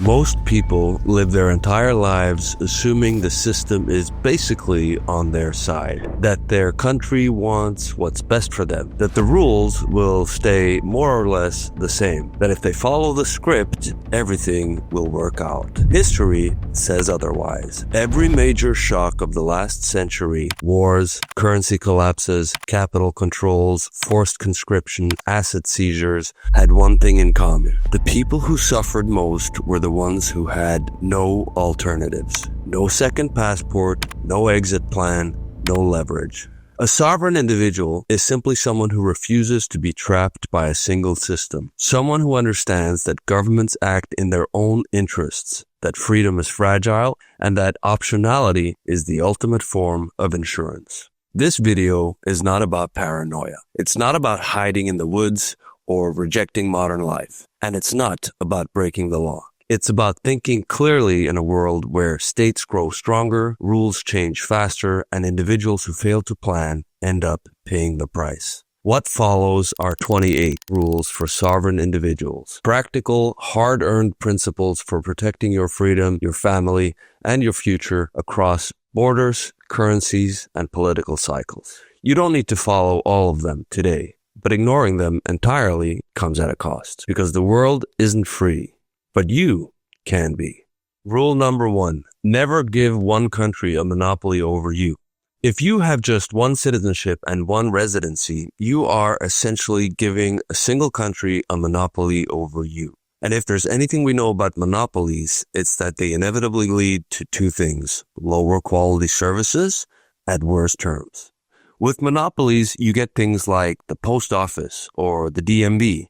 Most people live their entire lives assuming the system is basically on their side, that their country wants what's best for them, that the rules will stay more or less the same, that if they follow the script, everything will work out. History says otherwise. Every major shock of the last century, wars, currency collapses, capital controls, forced conscription, asset seizures, had one thing in common. The people who suffered most were the ones who had no alternatives. No second passport, no exit plan, no leverage. A sovereign individual is simply someone who refuses to be trapped by a single system. Someone who understands that governments act in their own interests, that freedom is fragile, and that optionality is the ultimate form of insurance. This video is not about paranoia. It's not about hiding in the woods or rejecting modern life. And it's not about breaking the law. It's about thinking clearly in a world where states grow stronger, rules change faster, and individuals who fail to plan end up paying the price. What follows are 28 rules for sovereign individuals. Practical, hard-earned principles for protecting your freedom, your family, and your future across borders, currencies, and political cycles. You don't need to follow all of them today, but ignoring them entirely comes at a cost, because the world isn't free. But you can be. Rule number 1, never give one country a monopoly over you. If you have just one citizenship and one residency, you are essentially giving a single country a monopoly over you. And if there's anything we know about monopolies, it's that they inevitably lead to two things: lower quality services at worse terms. With monopolies, you get things like the post office or the DMV.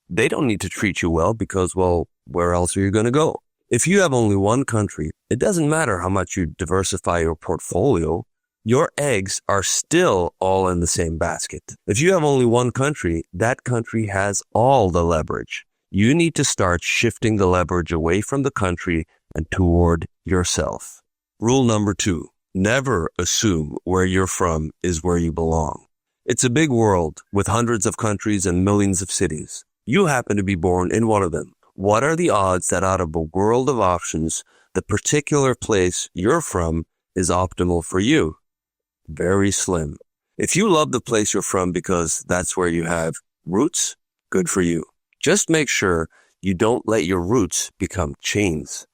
They don't need to treat you well because, well, where else are you going to go? If you have only one country, it doesn't matter how much you diversify your portfolio. Your eggs are still all in the same basket. If you have only one country, that country has all the leverage. You need to start shifting the leverage away from the country and toward yourself. Rule number 2, never assume where you're from is where you belong. It's a big world with hundreds of countries and millions of cities. You happen to be born in one of them. What are the odds that out of a world of options, the particular place you're from is optimal for you? Very slim. If you love the place you're from because that's where you have roots, good for you. Just make sure you don't let your roots become chains.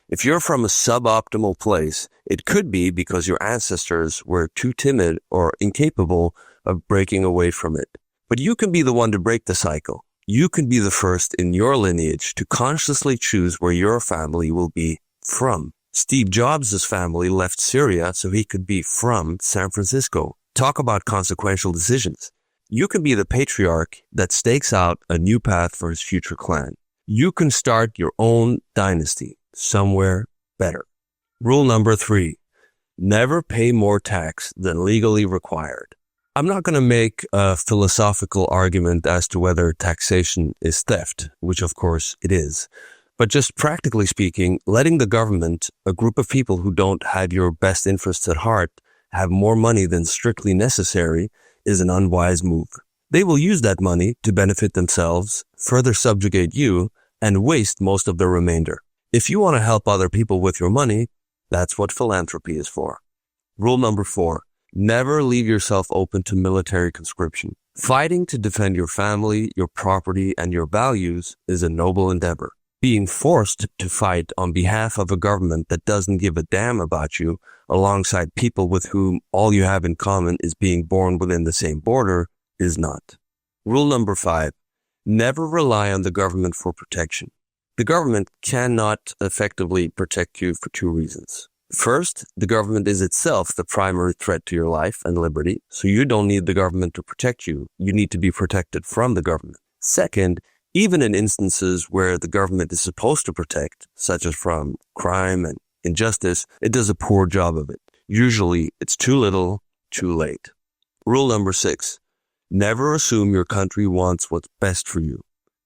If you're from a suboptimal place, it could be because your ancestors were too timid or incapable of breaking away from it. But you can be the one to break the cycle. You can be the first in your lineage to consciously choose where your family will be from. Steve Jobs' family left Syria so he could be from San Francisco. Talk about consequential decisions. You can be the patriarch that stakes out a new path for his future clan. You can start your own dynasty somewhere better. Rule number 3, never pay more tax than legally required. I'm not going to make a philosophical argument as to whether taxation is theft, which of course it is. But just practically speaking, letting the government, a group of people who don't have your best interests at heart, have more money than strictly necessary is an unwise move. They will use that money to benefit themselves, further subjugate you, and waste most of the remainder. If you want to help other people with your money, that's what philanthropy is for. Rule number 4. Never leave yourself open to military conscription. Fighting to defend your family, your property, and your values is a noble endeavor. Being forced to fight on behalf of a government that doesn't give a damn about you, alongside people with whom all you have in common is being born within the same border, is not. Rule number 5. Never rely on the government for protection. The government cannot effectively protect you for 2 reasons. First, the government is itself the primary threat to your life and liberty, so you don't need the government to protect you. You need to be protected from the government. Second, even in instances where the government is supposed to protect, such as from crime and injustice, it does a poor job of it. Usually, it's too little, too late. Rule number 6. Never assume your country wants what's best for you.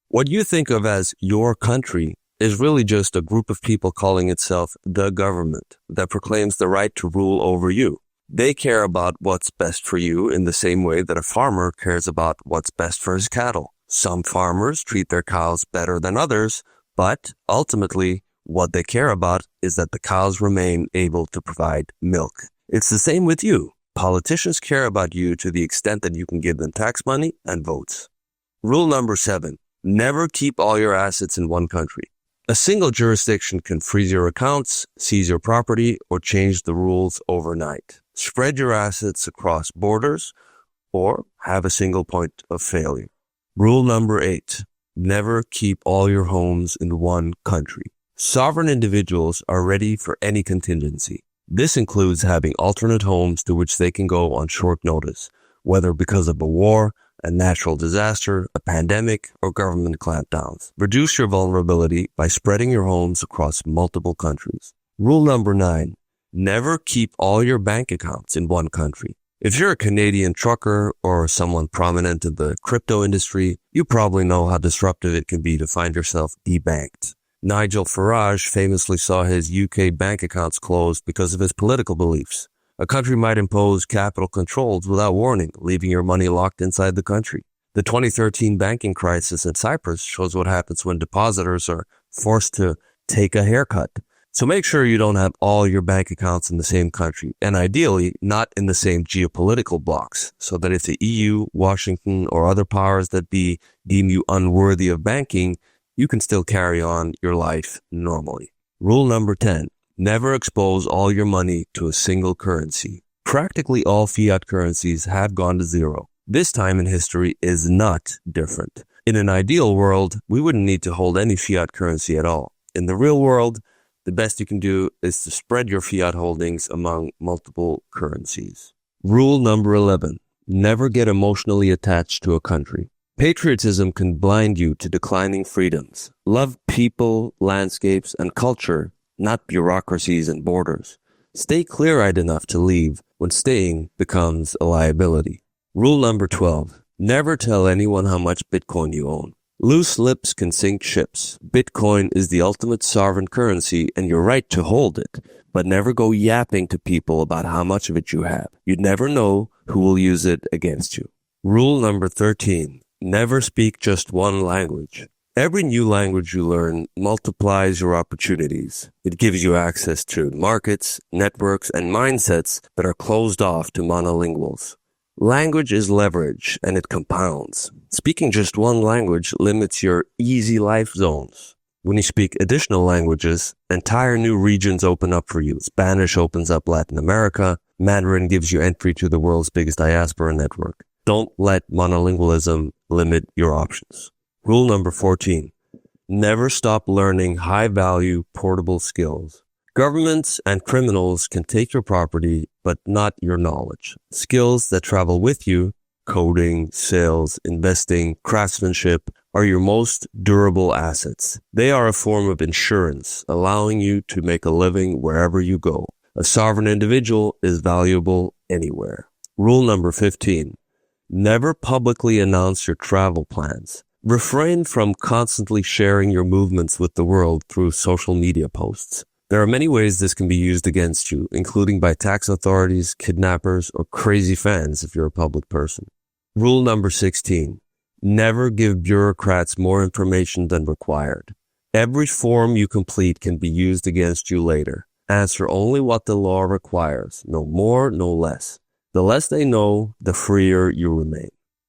What you think of as your country is really just a group of people calling itself the government that proclaims the right to rule over you. They care about what's best for you in the same way that a farmer cares about what's best for his cattle. Some farmers treat their cows better than others, but ultimately, What they care about is that the cows remain able to provide milk. It's the same with you. Politicians care about you to the extent that you can give them tax money and votes. Rule number 7, never keep all your assets in one country. A single jurisdiction can freeze your accounts, seize your property, or change the rules overnight. Spread your assets across borders or have a single point of failure. Rule number 8, never keep all your homes in one country. Sovereign individuals are ready for any contingency. This includes having alternate homes to which they can go on short notice, whether because of a war, a natural disaster, a pandemic, or government clampdowns. Reduce your vulnerability by spreading your homes across multiple countries. Rule number 9, never keep all your bank accounts in one country. If you're a Canadian trucker or someone prominent in the crypto industry, you probably know how disruptive it can be to find yourself debanked. Nigel Farage famously saw his UK bank accounts closed because of his political beliefs. A country might impose capital controls without warning, leaving your money locked inside the country. The 2013 banking crisis in Cyprus shows what happens when depositors are forced to take a haircut. So make sure you don't have all your bank accounts in the same country, and ideally not in the same geopolitical blocks, so that if the EU, Washington, or other powers that be deem you unworthy of banking, you can still carry on your life normally. Rule number 10. Never expose all your money to a single currency. Practically all fiat currencies have gone to zero. This time in history is not different. In an ideal world, we wouldn't need to hold any fiat currency at all. In the real world, the best you can do is to spread your fiat holdings among multiple currencies. Rule number 11. Never get emotionally attached to a country. Patriotism can blind you to declining freedoms. Love people, landscapes, and culture, not bureaucracies and borders. Stay clear-eyed enough to leave when staying becomes a liability. Rule number 12. Never tell anyone how much Bitcoin you own. Loose lips can sink ships. Bitcoin is the ultimate sovereign currency and you're right to hold it, but never go yapping to people about how much of it you have. You'd never know who will use it against you. Rule number 13. Never speak just one language. Every new language you learn multiplies your opportunities. It gives you access to markets, networks, and mindsets that are closed off to monolinguals. Language is leverage, and it compounds. Speaking just one language limits your easy life zones. When you speak additional languages, entire new regions open up for you. Spanish opens up Latin America. Mandarin gives you entry to the world's biggest diaspora network. Don't let monolingualism limit your options. Rule number 14. Never stop learning high-value portable skills. Governments and criminals can take your property, but not your knowledge. Skills that travel with you, coding, sales, investing, craftsmanship, are your most durable assets. They are a form of insurance, allowing you to make a living wherever you go. A sovereign individual is valuable anywhere. Rule number 15. Never publicly announce your travel plans. Refrain from constantly sharing your movements with the world through social media posts. There are many ways this can be used against you, including by tax authorities, kidnappers, or crazy fans if you're a public person. Rule number 16. Never give bureaucrats more information than required. Every form you complete can be used against you later. Answer only what the law requires, no more, no less. The less they know, the freer you remain.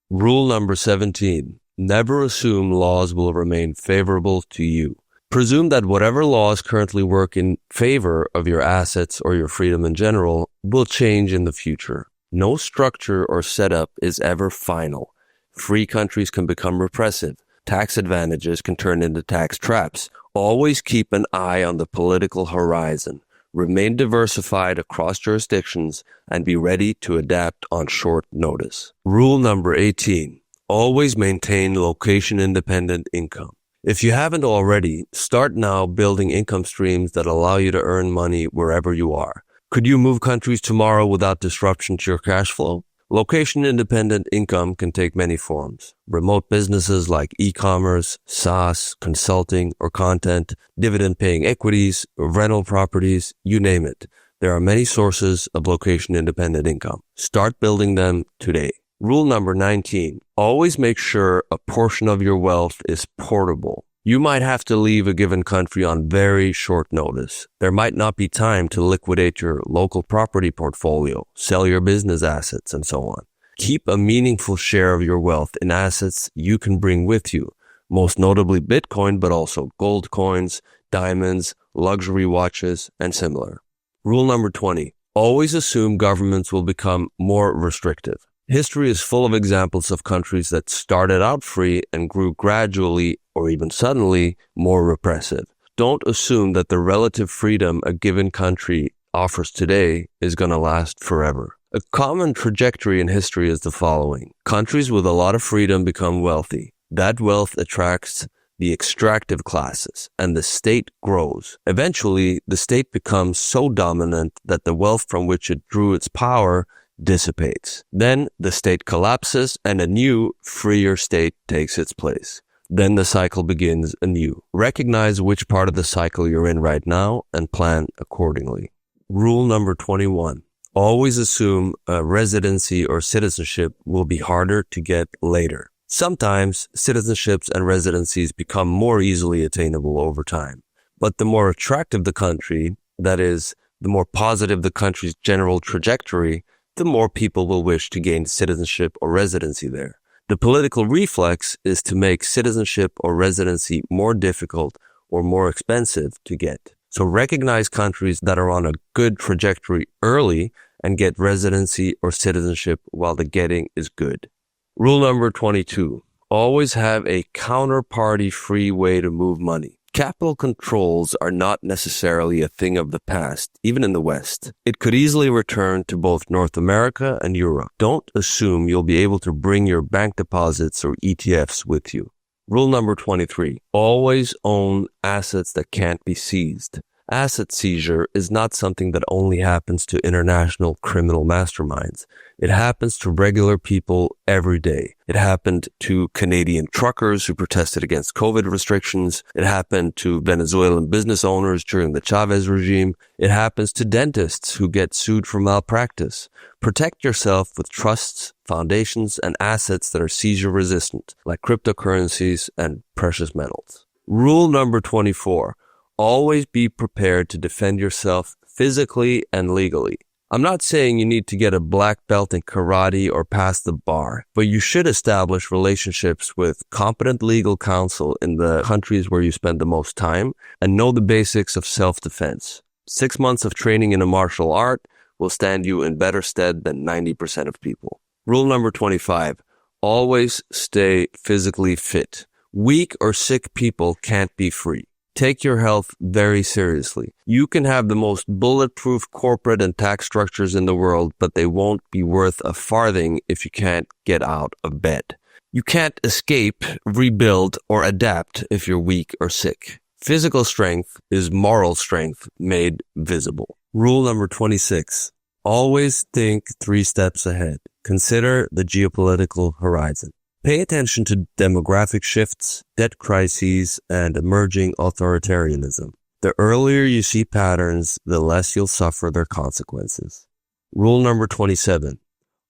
Rule number 17. Never assume laws will remain favorable to you. Presume that whatever laws currently work in favor of your assets or your freedom in general will change in the future. No structure or setup is ever final. Free countries can become repressive. Tax advantages can turn into tax traps. Always keep an eye on the political horizon. Remain diversified across jurisdictions and be ready to adapt on short notice. Rule number 18. Always maintain location-independent income. If you haven't already, start now building income streams that allow you to earn money wherever you are. Could you move countries tomorrow without disruption to your cash flow? Location-independent income can take many forms. Remote businesses like e-commerce, SaaS, consulting, or content, dividend-paying equities, rental properties, you name it. There are many sources of location-independent income. Start building them today. Rule number 19. Always make sure a portion of your wealth is portable. You might have to leave a given country on very short notice. There might not be time to liquidate your local property portfolio, sell your business assets, and so on. Keep a meaningful share of your wealth in assets you can bring with you, most notably Bitcoin, but also gold coins, diamonds, luxury watches, and similar. Rule number 20. Always assume governments will become more restrictive. History is full of examples of countries that started out free and grew gradually or even suddenly more repressive. Don't assume that the relative freedom a given country offers today is going to last forever. A common trajectory in history is the following. Countries with a lot of freedom become wealthy. That wealth attracts the extractive classes, and the state grows. Eventually, the state becomes so dominant that the wealth from which it drew its power dissipates. Then the state collapses and a new, freer state takes its place. Then the cycle begins anew. Recognize which part of the cycle you're in right now and plan accordingly. Rule number 21. Always assume a residency or citizenship will be harder to get later. Sometimes citizenships and residencies become more easily attainable over time. But the more attractive the country, that is, the more positive the country's general trajectory, the more people will wish to gain citizenship or residency there. The political reflex is to make citizenship or residency more difficult or more expensive to get. So recognize countries that are on a good trajectory early and get residency or citizenship while the getting is good. Rule number 22. Always have a counterparty-free way to move money. Capital controls are not necessarily a thing of the past, even in the West. It could easily return to both North America and Europe. Don't assume you'll be able to bring your bank deposits or ETFs with you. Rule number 23. Always own assets that can't be seized. Asset seizure is not something that only happens to international criminal masterminds. It happens to regular people every day. It happened to Canadian truckers who protested against COVID restrictions. It happened to Venezuelan business owners during the Chavez regime. It happens to dentists who get sued for malpractice. Protect yourself with trusts, foundations, and assets that are seizure resistant, like cryptocurrencies and precious metals. Rule number 24. Always be prepared to defend yourself physically and legally. I'm not saying you need to get a black belt in karate or pass the bar, but you should establish relationships with competent legal counsel in the countries where you spend the most time and know the basics of self-defense. 6 months of training in a martial art will stand you in better stead than 90% of people. Rule number 25. Always stay physically fit. Weak or sick people can't be free. Take your health very seriously. You can have the most bulletproof corporate and tax structures in the world, but they won't be worth a farthing if you can't get out of bed. You can't escape, rebuild, or adapt if you're weak or sick. Physical strength is moral strength made visible. Rule number 26. Always think 3 steps ahead. Consider the geopolitical horizon. Pay attention to demographic shifts, debt crises, and emerging authoritarianism. The earlier you see patterns, the less you'll suffer their consequences. Rule number 27.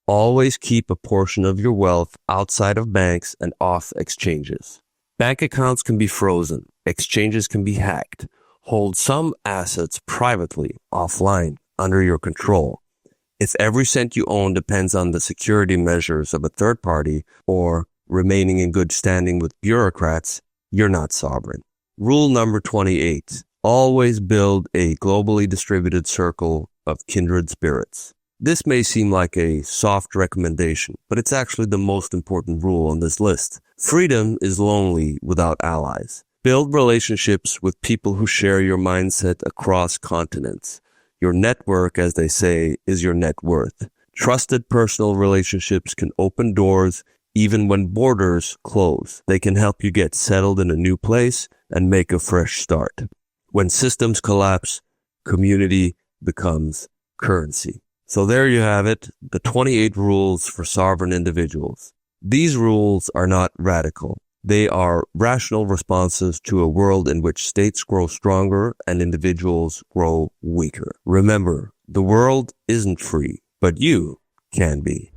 Always keep a portion of your wealth outside of banks and off exchanges. Bank accounts can be frozen. Exchanges can be hacked. Hold some assets privately, offline, under your control. If every cent you own depends on the security measures of a third party or remaining in good standing with bureaucrats, you're not sovereign. Rule number 28. Always build a globally distributed circle of kindred spirits. This may seem like a soft recommendation, but it's actually the most important rule on this list. Freedom is lonely without allies. Build relationships with people who share your mindset across continents. Your network, as they say, is your net worth. Trusted personal relationships can open doors even when borders close. They can help you get settled in a new place and make a fresh start. When systems collapse, community becomes currency. So there you have it, the 28 rules for sovereign individuals. These rules are not radical. They are rational responses to a world in which states grow stronger and individuals grow weaker. Remember, the world isn't free, but you can be.